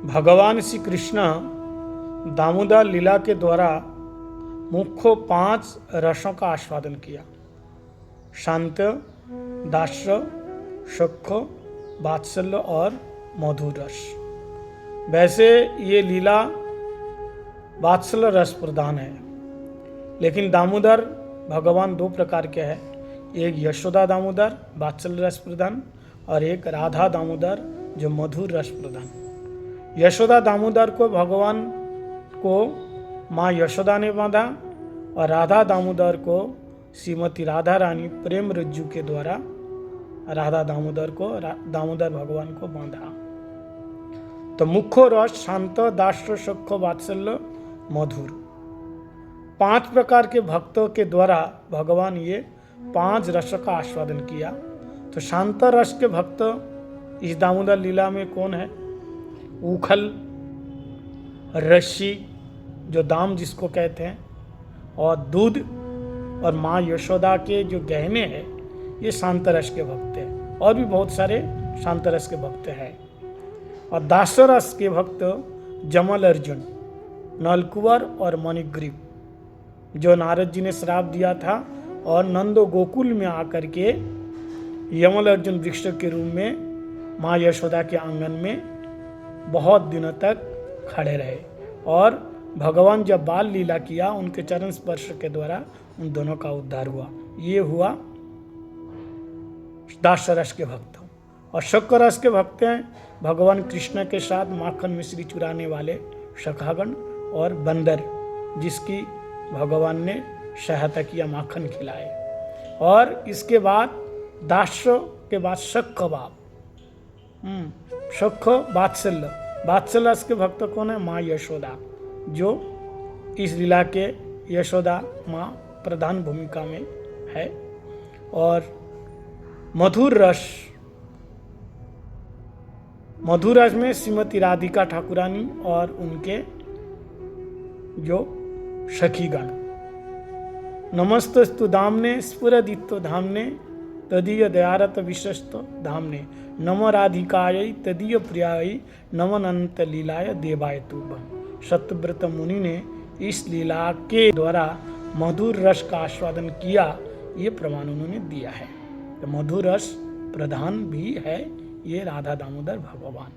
भगवान श्री कृष्ण दामोदर लीला के द्वारा मुख्य 5 रसों का आस्वादन किया। शांत, दास्य, सुख, वात्सल्य और मधुर रस। वैसे ये लीला वात्सल्य रस प्रधान है, लेकिन दामोदर भगवान 2 प्रकार के हैं। एक यशोदा दामोदर वात्सल्य रस प्रधान और एक राधा दामोदर जो मधुर रस प्रधान। यशोदा दामोदर को भगवान को माँ यशोदा ने बांधा और राधा दामोदर को श्रीमती राधा रानी प्रेम रज्जू के द्वारा राधा दामोदर भगवान को बांधा। तो मुख्य रस शांत, दास्य, सुख, वात्सल्य, मधुर। 5 प्रकार के भक्तों के द्वारा भगवान ये 5 रस का आस्वादन किया। तो शांत रस के भक्त इस दामोदर लीला में कौन है? उखल, रस्सी जो दाम जिसको कहते हैं, और दूध और माँ यशोदा के जो गहने हैं, ये शांत रस के भक्त हैं। और भी बहुत सारे शांत रस के भक्त हैं। और दास्य रस के भक्त जमल अर्जुन, नलकुवर और मणिग्रीव, जो नारद जी ने श्राप दिया था और नंदो गोकुल में आकर के यमल अर्जुन वृक्ष के रूप में माँ यशोदा के आंगन में बहुत दिनों तक खड़े रहे। और भगवान जब बाल लीला किया, उनके चरण स्पर्श के द्वारा उन दोनों का उद्धार हुआ। ये हुआ दास्य रस के भक्त। और शक्कर रस के भक्त हैं भगवान कृष्ण के साथ माखन मिश्री चुराने वाले सखागण और बंदर, जिसकी भगवान ने सहायता किया, माखन खिलाए। और इसके बाद दास्य के बाद शक कबाब, शक वात्सल्य। वात्सल्य रस के भक्त कौन है? माँ यशोदा, जो इस लीला के यशोदा माँ प्रधान भूमिका में है। और मधुर रस, मधुर रस में श्रीमती राधिका ठाकुरानी और उनके जो सखीगण। नमस्तस्तु धामने स्फुरदित्तो धामने तदीय दयारत विश्वस्तो धामने नम राधिकायै तदीय प्रियायै नमनंत लीलाय देवाय तुभ्यं। सत्यव्रत मुनि ने इस लीला के द्वारा मधुर रस का आस्वादन किया, ये प्रमाण उन्होंने दिया है। तो मधुर रस प्रधान भी है ये राधा दामोदर भगवान।